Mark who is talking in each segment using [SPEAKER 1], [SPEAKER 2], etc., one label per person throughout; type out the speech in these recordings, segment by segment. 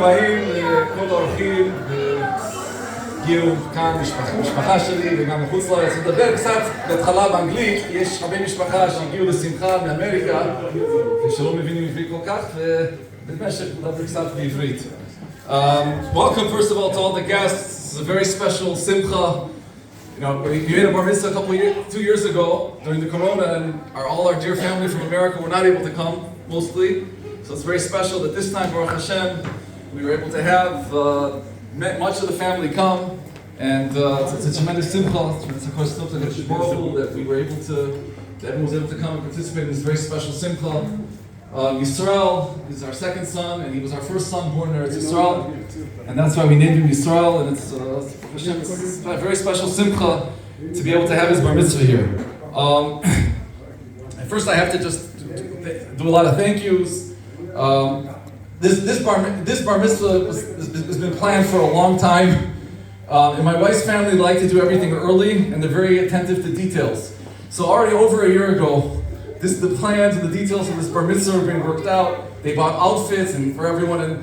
[SPEAKER 1] הבאים לכל האורחים, הגיעו כאן משפחה שלי וגם מחוץ לארץ. נדבר קצת בהתחלה באנגלית, יש הרבה משפחה שהגיעו לשמחה מאמריקה ושלא מבינים עברית כל כך, ובמשך נדבר קצת בעברית. Welcome first of all to all the guests. It's a very special simcha. You know, we made a bar mitzvah a couple of years, 2 years ago during the corona, and all our dear family from America were not able to come, mostly. So it's very special that this time, Baruch Hashem, we were able to have much of the family come, and it's a tremendous simcha. It's of course that we were able to, that everyone was able to come and participate in this very special simcha. Yisrael is our second son, and he was our first son born in Eretz Yisrael, and that's why we named him Yisrael. And it's a very special simcha to be able to have his bar mitzvah here. At first, I have to just do a lot of thank yous. This bar mitzvah has been planned for a long time, and my wife's family like to do everything early, and they're very attentive to details. So already over a year ago, the plans and the details of this bar mitzvah are being worked out. They bought outfits and for everyone. And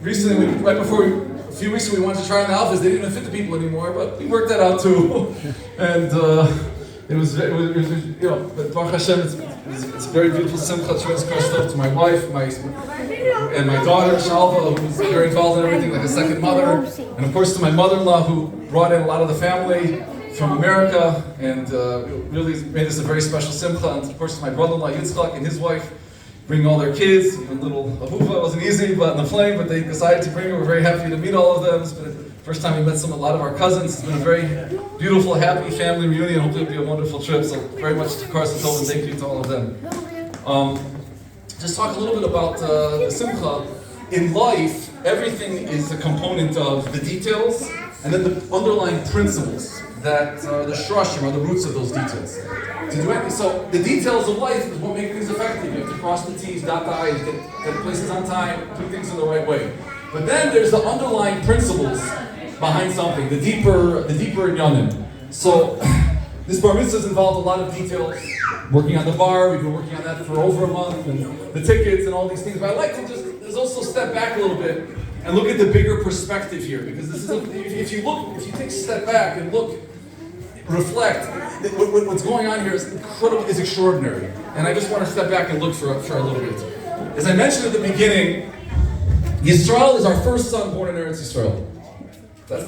[SPEAKER 1] recently, a few weeks ago, we wanted to try on the outfits. They didn't even fit the people anymore, but we worked that out too. And it was, you know, but Baruch Hashem, it's a very beautiful simcha to my wife, and my daughter Shalva, who's very involved in everything, like a second mother, and of course to my mother-in-law, who brought in a lot of the family from America, and really made this a very special simcha. And of course, my brother-in-law Yitzchak and his wife bring all their kids. Even little Ahuva wasn't easy, but in the plane. But they decided to bring her. We're very happy to meet all of them. It's been the first time we met a lot of our cousins. It's been a very beautiful, happy family reunion. Hopefully, it'll be a wonderful trip. So very much to Carson Tov, and thank you to all of them. Just talk a little bit about the simcha. In life, everything is a component of the details and then the underlying principles that are the shrashim, or the roots of those details. So the details of life is what make things effective. You have to cross the T's, dot the I's, get places on time, do things in the right way. But then there's the underlying principles behind something, the deeper inyanim. So this bar mitzvah has involved a lot of details. Working on the bar, we've been working on that for over a month, and the tickets and all these things. But I'd like to just also step back a little bit and look at the bigger perspective here, because this is if you take a step back and look, reflect, what's going on here is incredible, is extraordinary. And I just want to step back and look for a little bit. As I mentioned at the beginning, Yisrael is our first son born in Eretz Yisrael. That's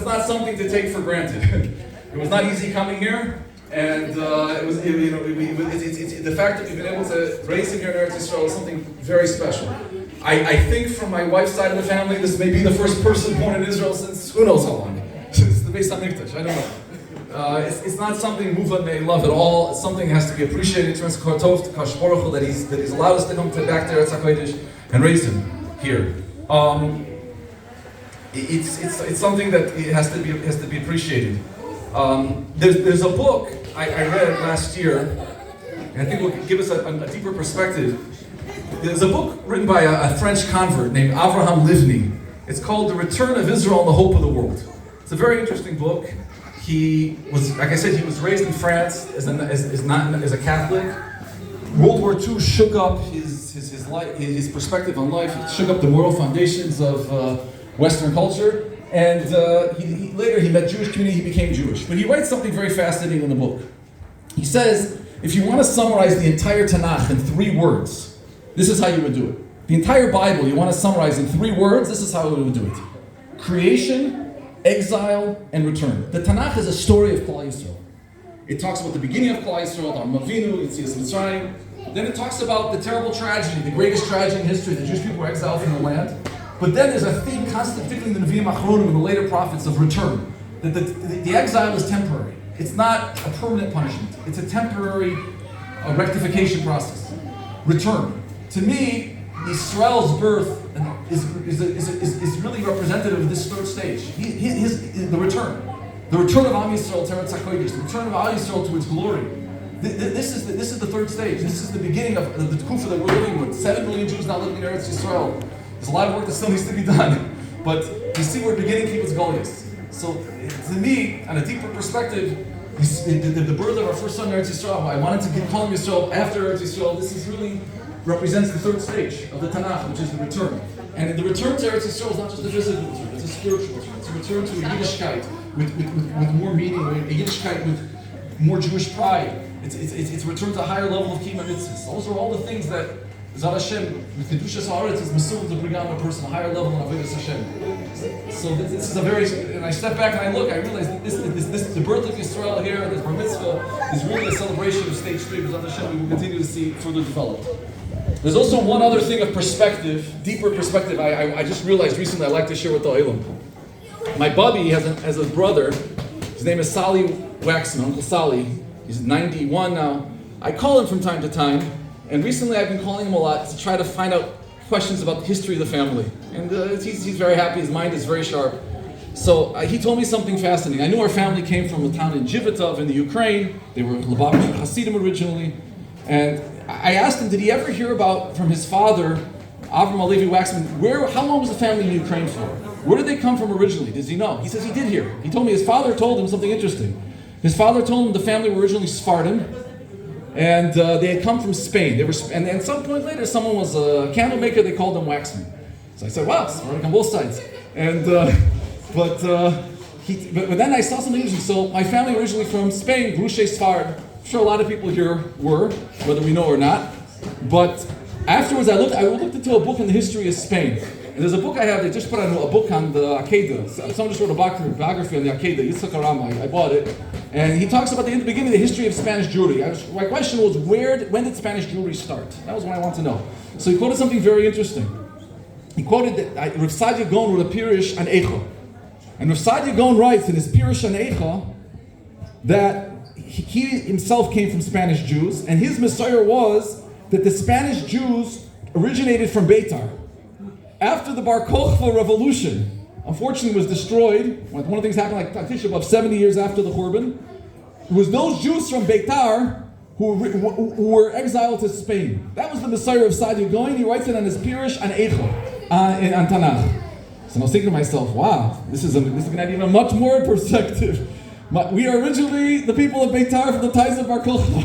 [SPEAKER 1] not something to take for granted. It was not easy coming here, and the fact that we've been able to raise him here in Eretz Yisrael is something very special. I think from my wife's side of the family, this may be the first person born in Israel since who knows how long. Since the Beis HaMikdash, I don't know. It's not something Muvan may love at all. It's something that has to be appreciated. It's that he's allowed us to come back to Eretz HaKodesh and raise him here. It's something that it has to be appreciated. There's a book I read last year, and I think will give us a deeper perspective. There's a book written by a French convert named Avraham Livni. It's called The Return of Israel and the Hope of the World. It's a very interesting book. He was, like I said, he was raised in France as a Catholic. World War II shook up his life, his perspective on life. It shook up the moral foundations of Western culture. And later he met Jewish community, he became Jewish. But he writes something very fascinating in the book. He says, if you want to summarize the entire Tanakh in 3 words, this is how you would do it. The entire Bible, you want to summarize in 3 words, this is how we would do it. Creation, exile, and return. The Tanakh is a story of Klal Yisrael. It talks about the beginning of Klal Yisrael, the Mavinu, Yetzias Mitzrayim. Then it talks about the terrible tragedy, the greatest tragedy in history. The Jewish people were exiled from the land. But then there's a theme constant, particularly in the Nevi'im Achronim and the later prophets, of return. That the exile is temporary. It's not a permanent punishment. It's a temporary rectification process. Return. To me, Yisrael's birth is really representative of this third stage. The return. The return of Am Yisrael to Eretz HaKodesh. The return of Am Yisrael to its glory. This is the third stage. This is the beginning of the Tkufa that we're living with. 7 million Jews now living in Eretz Yisrael. There's a lot of work that still needs to be done. But you see, we're beginning Kibbutz Goliath. So to me, on a deeper perspective, the birth of our first son in Eretz Yisrael, I wanted to call him Yisrael after Eretz Yisrael. This is really represents the third stage of the Tanakh, which is the return. And the return to Eretz Yisrael is not just a physical return, it's a spiritual return. It's a return to a Yiddishkeit with more meaning, a Yiddishkeit with more Jewish pride. It's a return to a higher level of Kima Mitzvahs. Those are all the things that Zad Hashem, with Kedushas Haaretz, is Mesul to bring out a person, a higher level in Avodas Hashem. So this is a very, and I step back and I look, I realize this the birth of Yisrael here, this Bar Mitzvah, is really a celebration of stage 3, but Zad Hashem we will continue to see further developed. There's also one other thing of perspective, deeper perspective, I just realized recently I'd like to share with the Olam. My buddy has a brother, his name is Sally Waxman, Uncle Sally. He's 91 now. I call him from time to time, and recently I've been calling him a lot to try to find out questions about the history of the family. And he's very happy, his mind is very sharp. So he told me something fascinating. I knew our family came from a town in Jivitov in the Ukraine. They were Lubavitch Hasidim originally. And I asked him, did he ever hear about, from his father, Avram Alevi Waxman, how long was the family in Ukraine for? Where did they come from originally? Does he know? He says he did hear. He told me his father told him something interesting. His father told him the family were originally Sephardim, and they had come from Spain. And at some point later, someone was a candle maker. They called them Waxman. So I said, "Wow, Sephardic on both sides." And but then I saw something interesting. So my family originally from Spain, Gruche Sfard. I'm sure a lot of people here were, whether we know or not. But afterwards, I looked into a book in the history of Spain. And there's a book I have. They just put out a book on the Akedah. Someone just wrote a biography on the Akedah. Yitzhak Arama. I bought it. And he talks about the beginning of the history of Spanish Jewry. My question was, when did Spanish Jewry start? That was what I want to know. So he quoted something very interesting. He quoted that Rav Sadia Gaon wrote a Pirush on Eicha. And Rav Sadia Gaon writes in his Pirush on Eicha that he himself came from Spanish Jews, and his Messiah was that the Spanish Jews originated from Beitar. After the Bar Kokhba revolution, unfortunately was destroyed, one of the things happened like Tisha B'Av 70 years after the Churban, it was those Jews from Beitar who were exiled to Spain. That was the Messiah of Sadia Gaon. He writes it on his Pirush on Eicha, on Tanakh. So I was thinking to myself, wow, this is going to have even much more perspective. We are originally the people of Beitar from the ties of Bar Kokhba.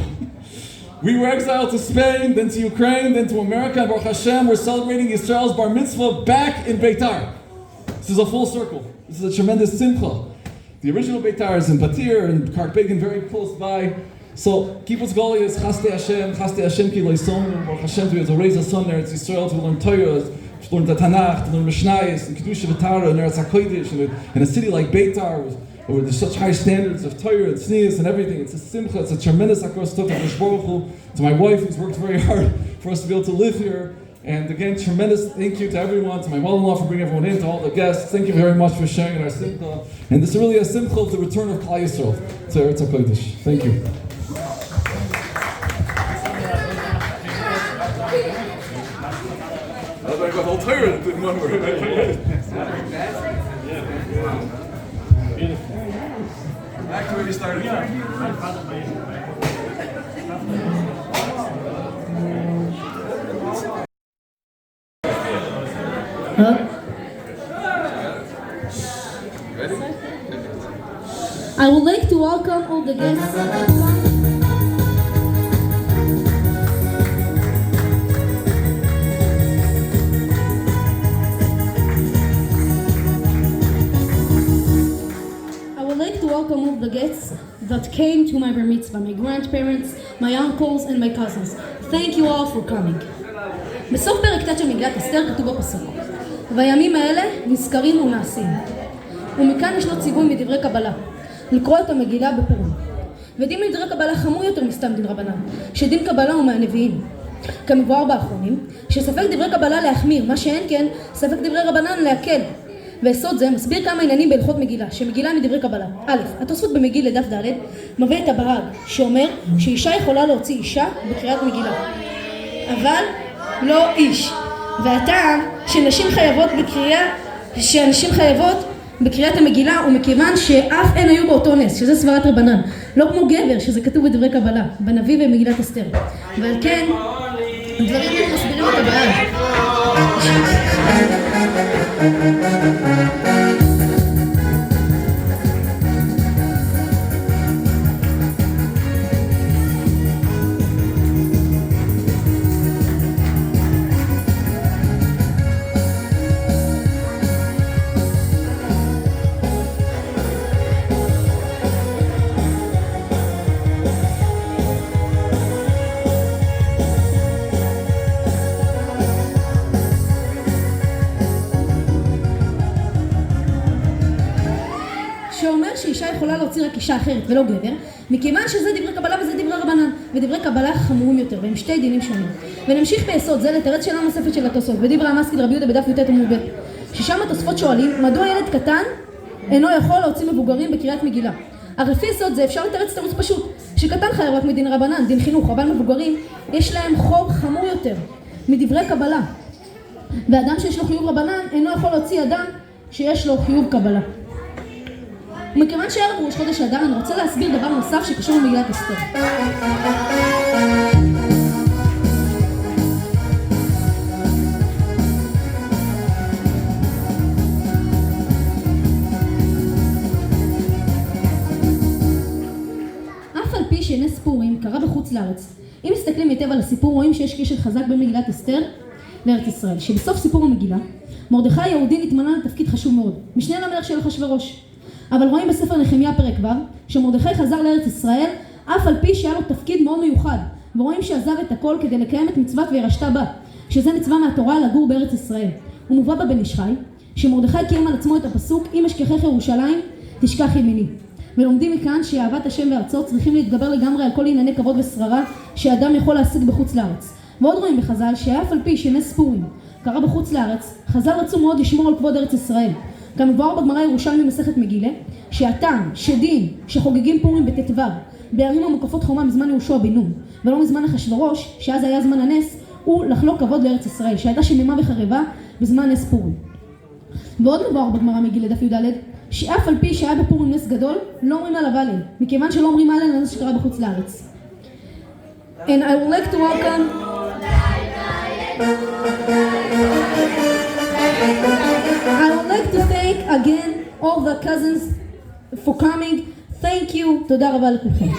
[SPEAKER 1] We were exiled to Spain, then to Ukraine, then to America, and Baruch Hashem, we're celebrating Yisrael's Bar Mitzvah back in Beitar. This is a full circle. This is a tremendous simcha. The original Beitar is in Patir and Karpegin, very close by. So, Kibbutz Goli is Chaste Hashem ki loisom, Baruch Hashem to raise a son in Eretz Yisrael to learn Torah, to learn the Tanakh, to learn Mishnayos, and Kedusha V'Tara, and Eretz HaKodesh, in a city like Beitar, where there's such high standards of Torah and Tznius and everything. It's a simcha, it's a tremendous akros tov of Baruch Hu. To my wife, who's worked very hard for us to be able to live here. And again, tremendous thank you to everyone, to my mother-in-law for bringing everyone in, to all the guests. Thank you very much for sharing in our simcha. And this is really a simcha of the return of Klal Yisrael to Eretz HaKodesh. Thank you. I got all tired in one word. Back to where you started.
[SPEAKER 2] Huh?
[SPEAKER 1] Ready?
[SPEAKER 2] I would like to welcome all the guests. Welcome all the guests that came to my bar mitzvah, my grandparents, my uncles and my cousins. Thank you all for coming. בסוף פרק ט' של מגילת אסתר כתוב בפסוק: והימים האלה נזכרים ונעשים. ומכאן ישנו ציווי מדברי קבלה, לקרוא את המגילה בפורים. ודין מדברי קבלה חמור יותר מסתם דין רבנן, שדין קבלה הוא מהנביאים. כמבואר באחרונים, שספק דברי קבלה להחמיר, מה שאין כן, ספק דברי רבנן להקל. ויסוד זה מסביר כמה עניינים בהלכות מגילה, שמגילה מדברי קבלה. א', התוספות במגיל לדף ד' מביא את הברג, שאומר שאישה יכולה להוציא אישה בקריאת מגילה, אבל לא איש. והטעם שנשים חייבות בקריאת המגילה, ומכיוון שאף הן היו באותו נס, שזה סברת רבנן, לא כמו גבר, שזה כתוב בדברי קבלה, בנביא ומגילת אסתר. ועל כן, הדברים האלה מסבירים את הברג. יכולה להוציא רק אישה אחרת ולא גבר, מכיוון שזה דברי קבלה וזה דברי רבנן, ודברי קבלה חמורים יותר, והם שתי דינים שונים. ונמשיך ביסוד זה לתרץ שאלה נוספת של התוספות, בדברי המשכיל רבי יהודה בדף י"ט עמוד ב', ששם התוספות שואלים, מדוע ילד קטן אינו יכול להוציא מבוגרים בקריאת מגילה? הרי לפי יסוד זה אפשר לתרץ תירוץ פשוט, שקטן חייב רק מדין רבנן, דין חינוך, אבל מבוגרים יש להם חוב חמור יותר מדברי קבלה. ואדם שיש לו חיוב רבנן אינו יכול להוציא אדם שיש לו חיוב קבלה. ומכיוון שערב ראש חודש אדר, אני רוצה להסביר דבר נוסף שקשור למגילת אסתר. אף על פי שנס פורים קרה בחוץ לארץ, אם מסתכלים היטב על הסיפור רואים שיש קשר חזק בין מגילת אסתר לארץ ישראל, שבסוף סיפור המגילה מרדכי היהודי נתמנה לתפקיד חשוב מאוד, משנה למלך של אחשוורוש. אבל רואים בספר נחמיה פרק ו' שמרדכי חזר לארץ ישראל אף על פי שהיה לו תפקיד מאוד מיוחד, ורואים שעזב את הכל כדי לקיים את מצוות וירשת בה, שזה מצווה מהתורה לגור בארץ ישראל. הוא מובא בבן איש חי שמרדכי קיים על עצמו את הפסוק אם אשכחך ירושלים תשכח ימיני, ולומדים מכאן שאהבת השם וארצו צריכים להתגבר לגמרי על כל ענייני כבוד ושררה שאדם יכול להשיג בחוץ לארץ. ועוד רואים בחז"ל שאף על פי שנס פורים קרה בחוץ לארץ, חז"ל רצו מאוד לשמור על כבוד ארץ ישראל. גם מבואר בגמרא ירושלמי מסכת מגילה שהטעם שדין שחוגגים פורים בט"ו בערים המוקפות חומה מזמן יהושע בן נון ולא מזמן אחשוורוש, שאז היה זמן הנס, הוא לחלוק כבוד לארץ ישראל שהייתה שממה וחרבה בזמן נס פורים. ועוד מבואר בגמרא מגילה דף י"ד שאף על פי שהיה בפורים נס גדול לא אומרים עליו הלל, מכיוון שלא אומרים הלל על נס שקרה בחוץ לארץ. And I would like to welcome I would like to thank again all the cousins for coming. Thank you. תודה רבה לכולכם.